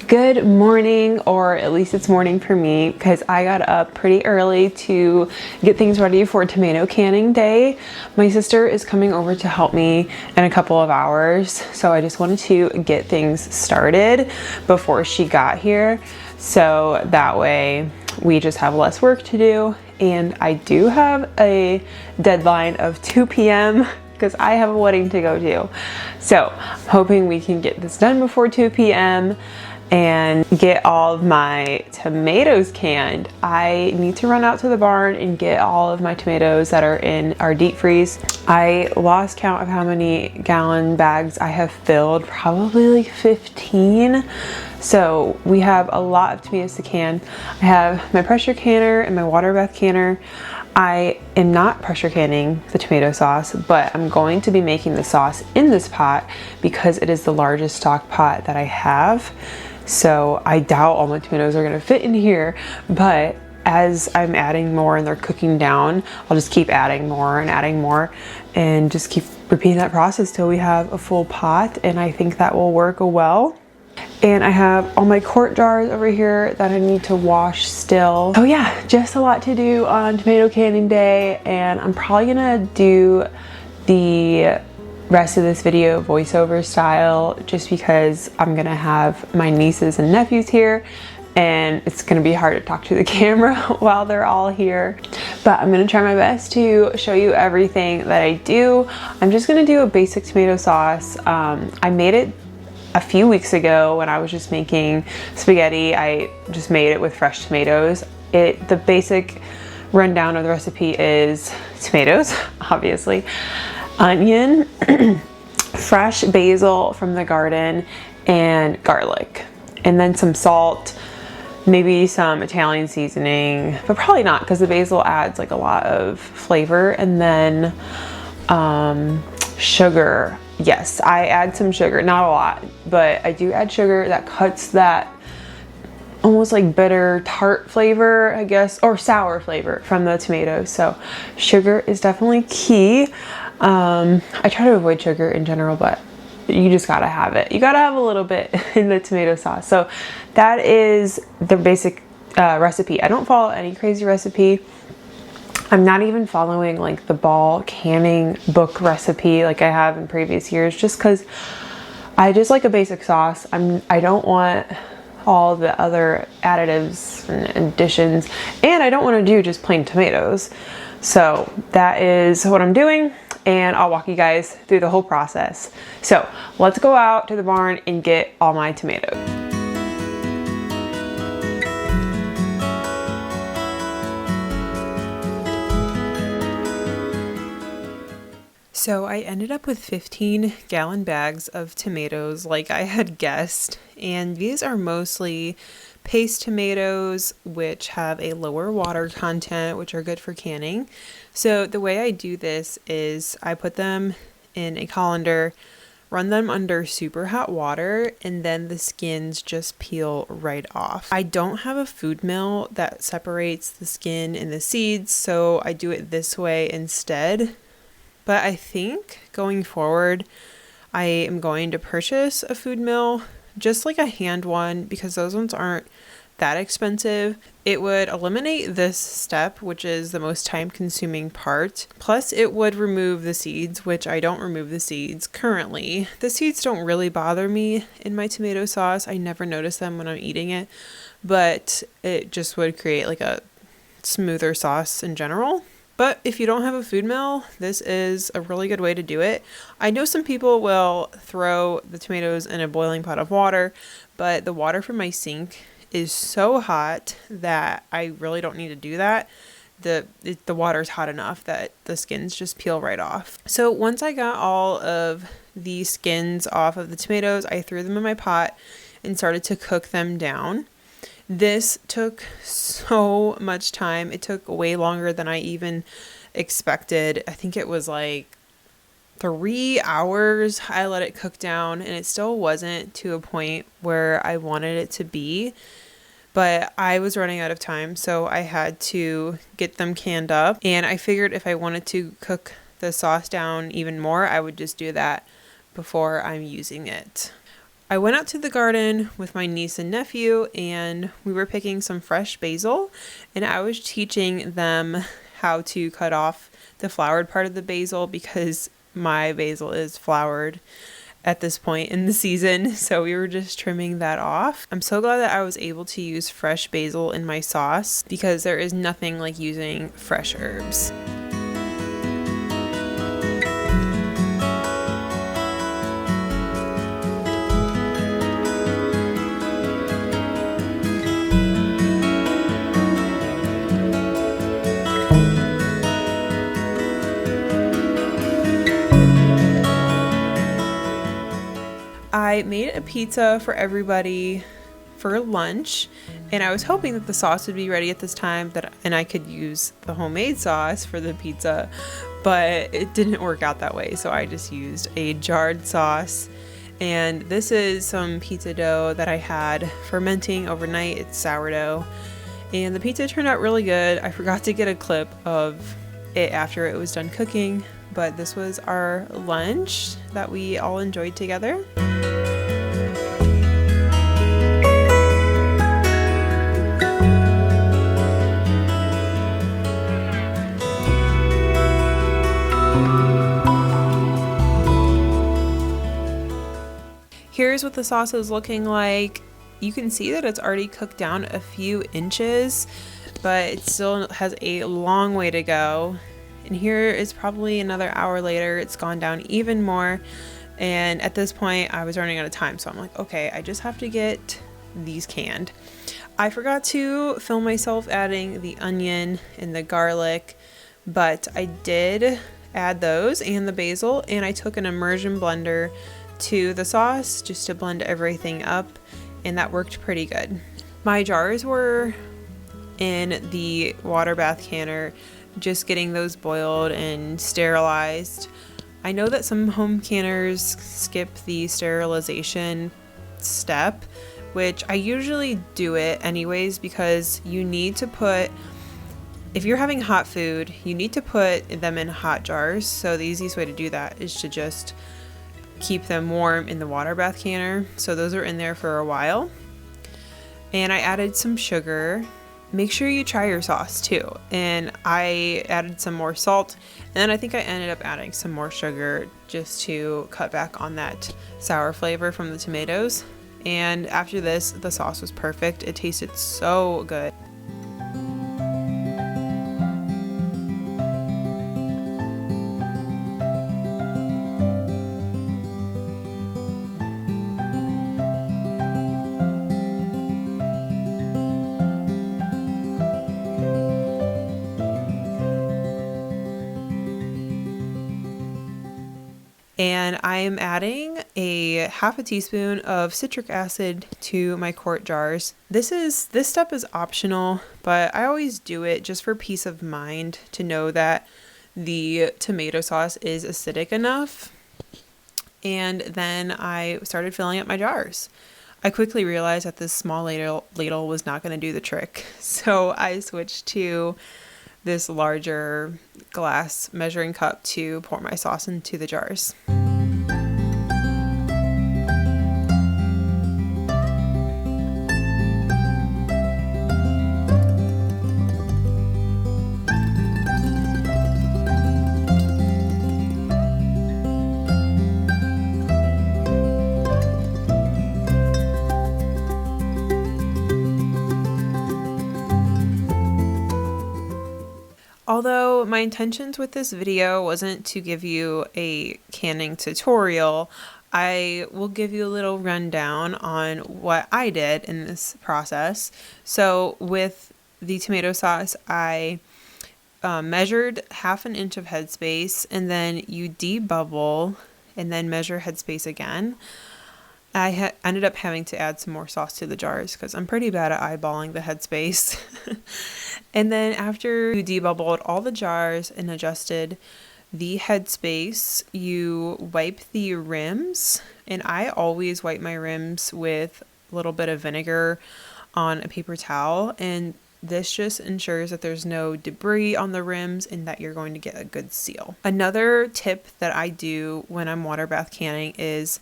Good morning, or at least it's morning for me because I got up pretty early to get things ready for tomato canning day. My sister is coming over to help me in a couple of hours, so I just wanted to get things started before she got here, so that way we just have less work to do. And I do have a deadline of 2 p.m. because I have a wedding to go to. So I'm hoping we can get this done before 2 p.m. and get all of my tomatoes canned. I need to run out to the barn and get all of my tomatoes that are in our deep freeze. I lost count of how many gallon bags I have filled, probably like 15. So we have a lot of tomatoes to can. I have my pressure canner and my water bath canner. I am not pressure canning the tomato sauce, but I'm going to be making the sauce in this pot because it is the largest stock pot that I have. So I doubt all my tomatoes are gonna fit in here, but as I'm adding more and they're cooking down, I'll just keep adding more and just keep repeating that process till we have a full pot, and I think that will work well. And I have all my quart jars over here that I need to wash still. Oh yeah, just a lot to do on tomato canning day, and I'm probably gonna do the rest of this video voiceover style just because I'm gonna have my nieces and nephews here and it's gonna be hard to talk to the camera while they're all here. But I'm gonna try my best to show you everything that I do. I'm just gonna do a basic tomato sauce. I made it a few weeks ago when I was just making spaghetti. I just made it with fresh tomatoes. The basic rundown of the recipe is tomatoes, obviously, onion, fresh basil from the garden, and garlic, and then some salt, maybe some Italian seasoning, but probably not because the basil adds like a lot of flavor. And then sugar. Yes, I add some sugar, not a lot, but I do add sugar. That cuts that almost like bitter tart flavor, I guess, or sour flavor from the tomatoes. So sugar is definitely key. I try to avoid sugar in general, but you just gotta have it. You gotta have a little bit in the tomato sauce. So that is the basic recipe. I don't follow any crazy recipe. I'm not even following like the Ball canning book recipe like I have in previous years, just because I just like a basic sauce. I don't want all the other additives and additions, and I don't want to do just plain tomatoes. So that is what I'm doing, and I'll walk you guys through the whole process. So let's go out to the barn and get all my tomatoes. So I ended up with 15-gallon bags of tomatoes like I had guessed, and these are mostly paste tomatoes, which have a lower water content, which are good for canning. So the way I do this is I put them in a colander, run them under super hot water, and then the skins just peel right off. I don't have a food mill that separates the skin and the seeds, so I do it this way instead. But I think going forward, I am going to purchase a food mill, just like a hand one, because those ones aren't that expensive. It would eliminate this step, which is the most time-consuming part. Plus, it would remove the seeds, which I don't remove the seeds currently. The seeds don't really bother me in my tomato sauce. I never notice them when I'm eating it, but it just would create like a smoother sauce in general. But if you don't have a food mill, this is a really good way to do it. I know some people will throw the tomatoes in a boiling pot of water, but the water from my sink is so hot that I really don't need to do that. The water's hot enough that the skins just peel right off. So once I got all of the skins off of the tomatoes, I threw them in my pot and started to cook them down. This took so much time. It took way longer than I even expected. I think it was like 3 hours I let it cook down, and it still wasn't to a point where I wanted it to be. But I was running out of time, so I had to get them canned up. And I figured if I wanted to cook the sauce down even more, I would just do that before I'm using it. I went out to the garden with my niece and nephew, and we were picking some fresh basil, and I was teaching them how to cut off the flowered part of the basil because my basil is flowered at this point in the season, so we were just trimming that off. I'm so glad that I was able to use fresh basil in my sauce because there is nothing like using fresh herbs. I made a pizza for everybody for lunch, and I was hoping that the sauce would be ready at this time and I could use the homemade sauce for the pizza, but it didn't work out that way, so I just used a jarred sauce. And this is some pizza dough that I had fermenting overnight. It's sourdough, and the pizza turned out really good. I forgot to get a clip of it after it was done cooking, but this was our lunch that we all enjoyed together. Here's what the sauce is looking like. You can see that it's already cooked down a few inches, but it still has a long way to go. And here is probably another hour later, it's gone down even more. And at this point, I was running out of time, so I'm like, okay, I just have to get these canned. I forgot to film myself adding the onion and the garlic, but I did add those and the basil, and I took an immersion blender to the sauce just to blend everything up, and that worked pretty good. My jars were in the water bath canner, just getting those boiled and sterilized. I know that some home canners skip the sterilization step, which I usually do it anyways because you need to put, if you're having hot food, you need to put them in hot jars. So the easiest way to do that is to just keep them warm in the water bath canner. So those are in there for a while. And I added some sugar. Make sure you try your sauce too. And I added some more salt, and then I think I ended up adding some more sugar just to cut back on that sour flavor from the tomatoes. And after this, the sauce was perfect. It tasted so good. And I am adding a half a teaspoon of citric acid to my quart jars. This step is optional, but I always do it just for peace of mind to know that the tomato sauce is acidic enough. And then I started filling up my jars. I quickly realized that this small ladle was not going to do the trick. So I switched to this larger glass measuring cup to pour my sauce into the jars. Although my intentions with this video wasn't to give you a canning tutorial, I will give you a little rundown on what I did in this process. So with the tomato sauce, I measured 1/2 inch of headspace, and then you debubble and then measure headspace again. I ended up having to add some more sauce to the jars because I'm pretty bad at eyeballing the headspace. And then after you debubbled all the jars and adjusted the headspace, you wipe the rims. And I always wipe my rims with a little bit of vinegar on a paper towel. And this just ensures that there's no debris on the rims and that you're going to get a good seal. Another tip that I do when I'm water bath canning is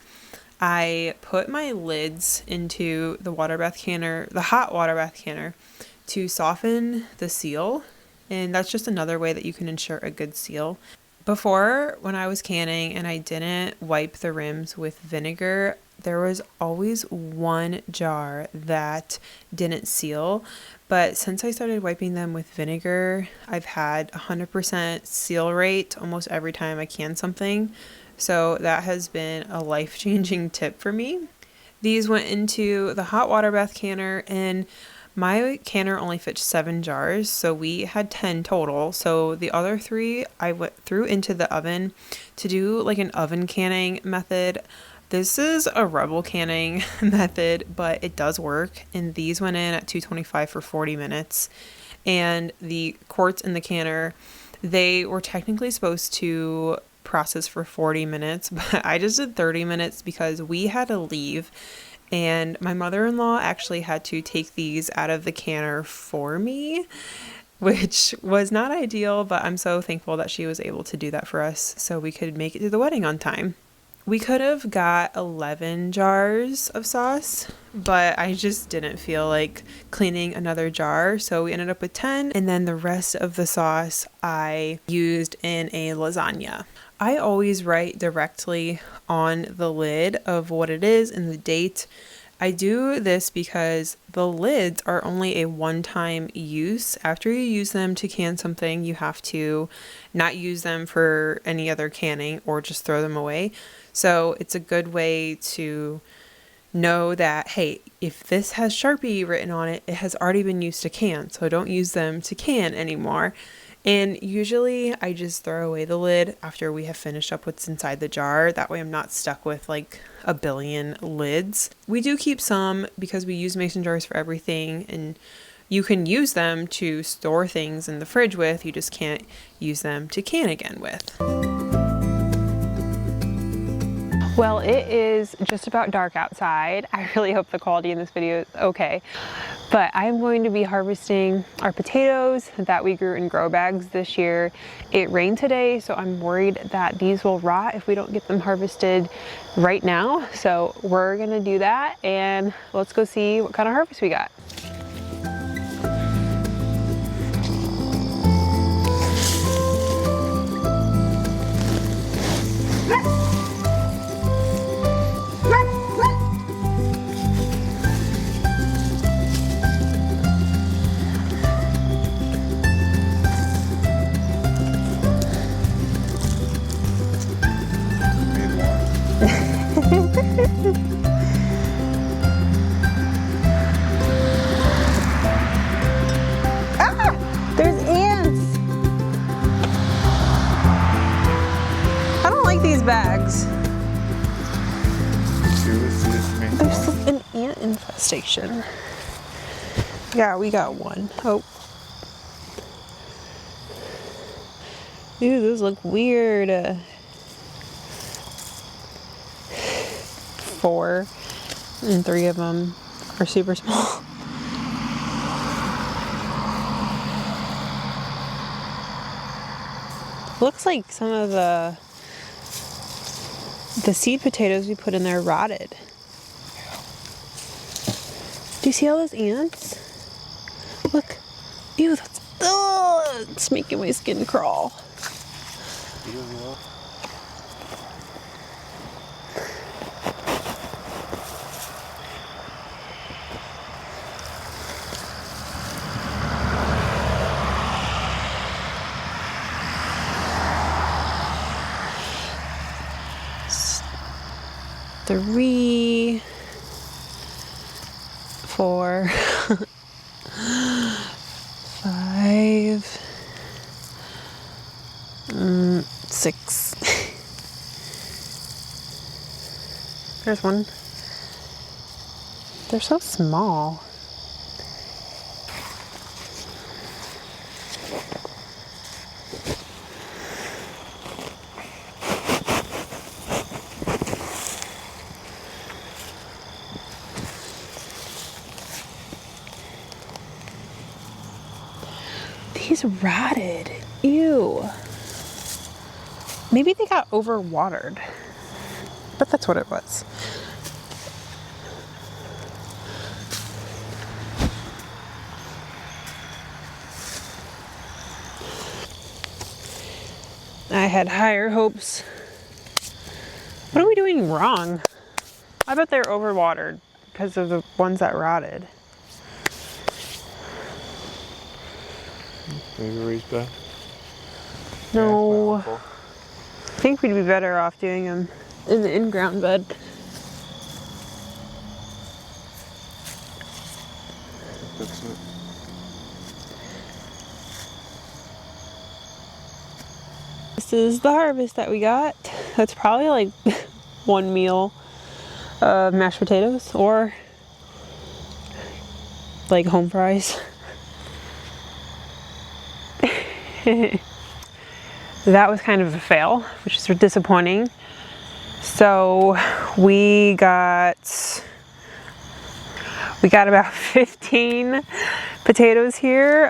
I put my lids into the water bath canner, the hot water bath canner, to soften the seal. And that's just another way that you can ensure a good seal. Before, when I was canning and I didn't wipe the rims with vinegar, there was always one jar that didn't seal. But since I started wiping them with vinegar, I've had 100% seal rate almost every time I can something. So that has been a life-changing tip for me. These went into the hot water bath canner, and my canner only fits 7 jars, so we had 10 total. So the other 3 I threw into the oven to do like an oven canning method. This is a rebel canning method, but it does work. And these went in at 225 for 40 minutes. And the quarts in the canner, they were technically supposed to process for 40 minutes, but I just did 30 minutes because we had to leave. And my mother-in-law actually had to take these out of the canner for me, which was not ideal, but I'm so thankful that she was able to do that for us so we could make it to the wedding on time. We could have got 11 jars of sauce, but I just didn't feel like cleaning another jar, so we ended up with 10, and then the rest of the sauce I used in a lasagna. I always write directly on the lid of what it is and the date. I do this because the lids are only a one-time use. After you use them to can something, you have to not use them for any other canning or just throw them away. So it's a good way to know that, hey, if this has Sharpie written on it, it has already been used to can, so don't use them to can anymore. And usually I just throw away the lid after we have finished up what's inside the jar. That way I'm not stuck with like a billion lids. We do keep some because we use mason jars for everything, and you can use them to store things in the fridge with. You just can't use them to can again with. Well, it is just about dark outside. I really hope the quality in this video is okay. But I'm going to be harvesting our potatoes that we grew in grow bags this year. It rained today, so I'm worried that these will rot if we don't get them harvested right now. So we're gonna do that, and let's go see what kind of harvest we got. There's ants. I don't like these bags. There's like an ant infestation. Yeah, we got one. Oh. Ew, those look weird. 4, and 3 of them are super small. Looks like some of the seed potatoes we put in there rotted. Do you see all those ants? Look. Ew, that's, it's making my skin crawl. Three, 4, 5, 6. There's one. They're so small. These rotted. Ew. Maybe they got overwatered. But that's what it was. had higher hopes. What are we doing wrong? I bet they're overwatered because of the ones that rotted. Maybe raise back. No. I think we'd be better off doing them in the in-ground bed. That's it. This is the harvest that we got. That's probably like one meal of mashed potatoes or like home fries. That was kind of a fail, which is disappointing. So we got about 15 potatoes here.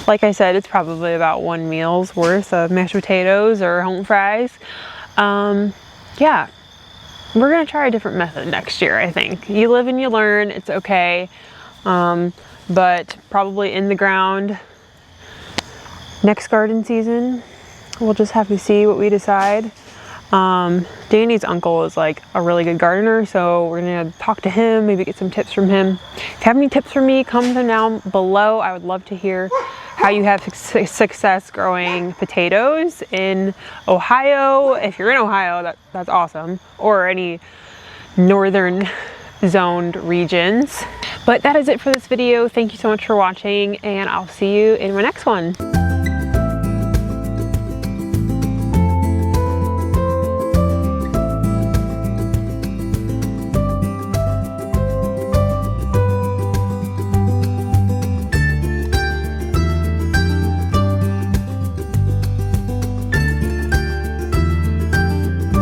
Like I said, it's probably about one meal's worth of mashed potatoes or home fries. Yeah, we're gonna try a different method next year, I think. You live and you learn, it's okay. But probably in the ground next garden season. We'll just have to see what we decide. Danny's uncle is like a really good gardener, so we're gonna talk to him, maybe get some tips from him. If you have any tips for me, comment them down below. I would love to hear how you have success growing potatoes in Ohio. If you're in Ohio, that's awesome. Or any northern zoned regions. But that is it for this video. Thank you so much for watching, and I'll see you in my next one.